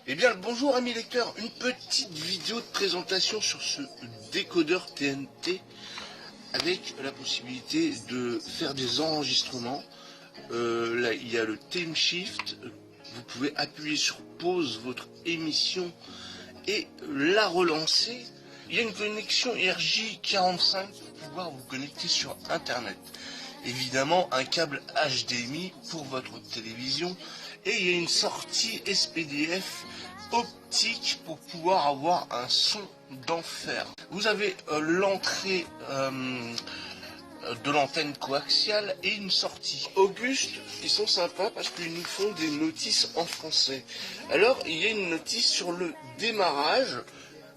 Eh bien, bonjour amis lecteurs, une petite vidéo de présentation sur ce décodeur TNT avec la possibilité de faire des enregistrements. Là, il y a le time shift, vous pouvez appuyer sur pause votre émission et la relancer. Il y a une connexion RJ45 pour pouvoir vous connecter sur internet. Évidemment, un câble HDMI pour votre télévision et il y a une sortie SPDF optique pour pouvoir avoir un son d'enfer. Vous avez l'entrée de l'antenne coaxiale et une sortie. Auguste, ils sont sympas parce qu'ils nous font des notices en français. Alors, il y a une notice sur le démarrage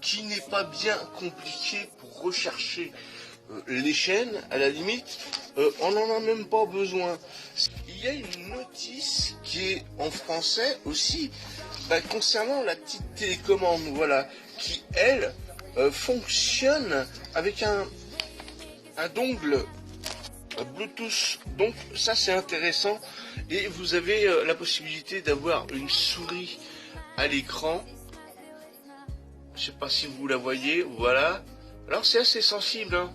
qui n'est pas bien compliqué pour rechercher les chaînes. À la limite, on n'en a même pas besoin. Il y a une notice qui est en français aussi concernant la petite télécommande, voilà, qui elle fonctionne avec un dongle Bluetooth. Donc ça c'est intéressant et vous avez la possibilité d'avoir une souris à l'écran. Je sais pas si vous la voyez, voilà. Alors c'est assez sensible, hein.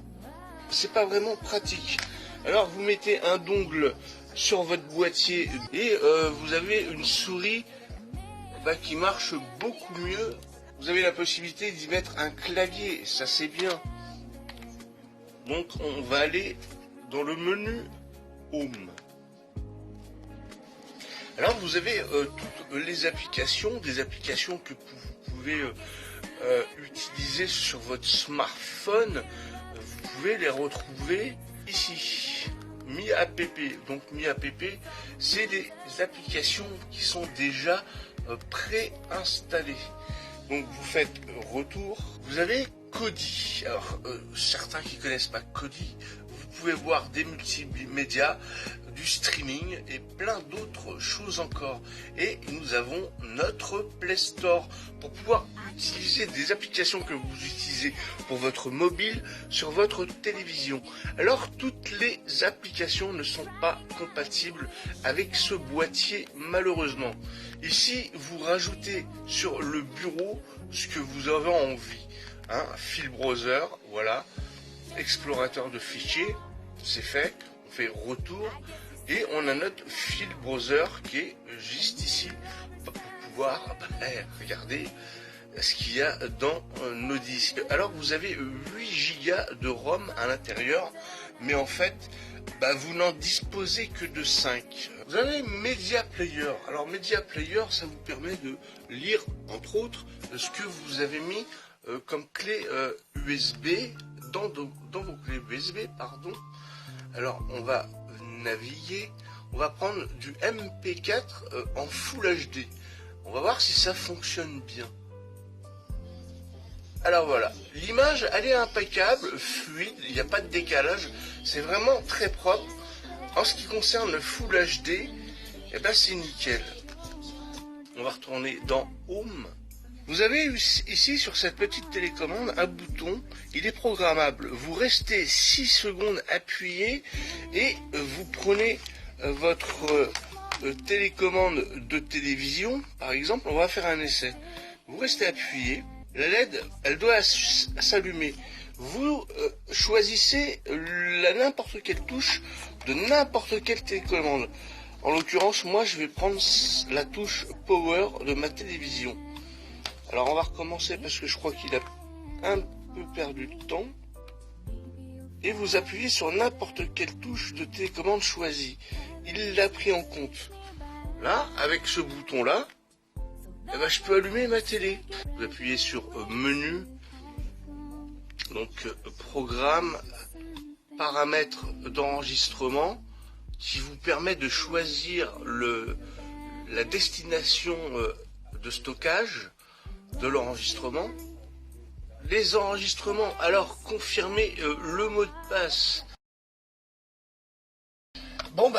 C'est pas vraiment pratique. Alors vous mettez un dongle sur votre boîtier et vous avez une souris qui marche beaucoup mieux. Vous avez la possibilité d'y mettre un clavier, ça c'est bien. Donc on va aller dans le menu Home. Alors vous avez toutes les applications, des applications que vous pouvez utiliser sur votre smartphone. Vous pouvez les retrouver ici. Mi-app. Donc Mi-app, c'est des applications qui sont déjà préinstallées. Donc vous faites retour. Vous avez Kodi. Alors certains qui connaissent pas Kodi, vous pouvez voir des multimédias, du streaming et plein d'autres choses encore. Et nous avons notre Play Store pour pouvoir utiliser des applications que vous utilisez pour votre mobile sur votre télévision. Alors toutes les applications ne sont pas compatibles avec ce boîtier malheureusement. Ici vous rajoutez sur le bureau ce que vous avez envie. File browser, voilà, explorateur de fichiers, c'est fait, on fait retour et on a notre file browser qui est juste ici pour pouvoir regarder ce qu'il y a dans nos disques. Alors vous avez 8 Go de ROM à l'intérieur, mais en fait vous n'en disposez que de 5. Vous avez Media Player. Alors Media Player, ça vous permet de lire entre autres ce que vous avez mis comme clé USB dans vos clés USB, pardon. Alors on va naviguer, on va prendre du MP4 en Full HD. On va voir si ça fonctionne bien. Alors voilà, l'image elle est impeccable, fluide, il n'y a pas de décalage, c'est vraiment très propre. En ce qui concerne le Full HD, c'est nickel. On va retourner dans Home. Vous avez ici sur cette petite télécommande un bouton, il est programmable. Vous restez 6 secondes appuyé et vous prenez votre télécommande de télévision. Par exemple, on va faire un essai. Vous restez appuyé, la LED, elle doit s'allumer. Vous choisissez n'importe quelle touche de n'importe quelle télécommande. En l'occurrence, moi je vais prendre la touche Power de ma télévision. Alors on va recommencer parce que je crois qu'il a un peu perdu de temps. Et vous appuyez sur n'importe quelle touche de télécommande choisie. Il l'a pris en compte. Là, avec ce bouton-là, je peux allumer ma télé. Vous appuyez sur menu, donc programme, paramètres d'enregistrement, qui vous permet de choisir la destination de stockage de l'enregistrement. Les enregistrements, alors confirmez le mot de passe. Bon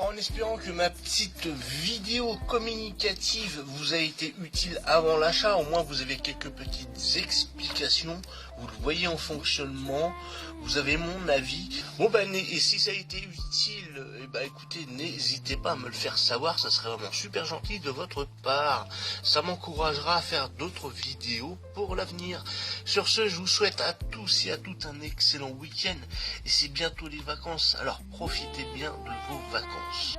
en espérant que ma petite vidéo communicative vous a été utile avant l'achat, au moins vous avez quelques petites explications, vous le voyez en fonctionnement, vous avez mon avis. Et si ça a été utile, écoutez, n'hésitez pas à me le faire savoir, ça serait vraiment super gentil de votre part. Ça m'encouragera à faire d'autres vidéos pour l'avenir. Sur ce, je vous souhaite à tous et à toutes un excellent week-end, et c'est bientôt les vacances, alors profitez bien de vos vacances.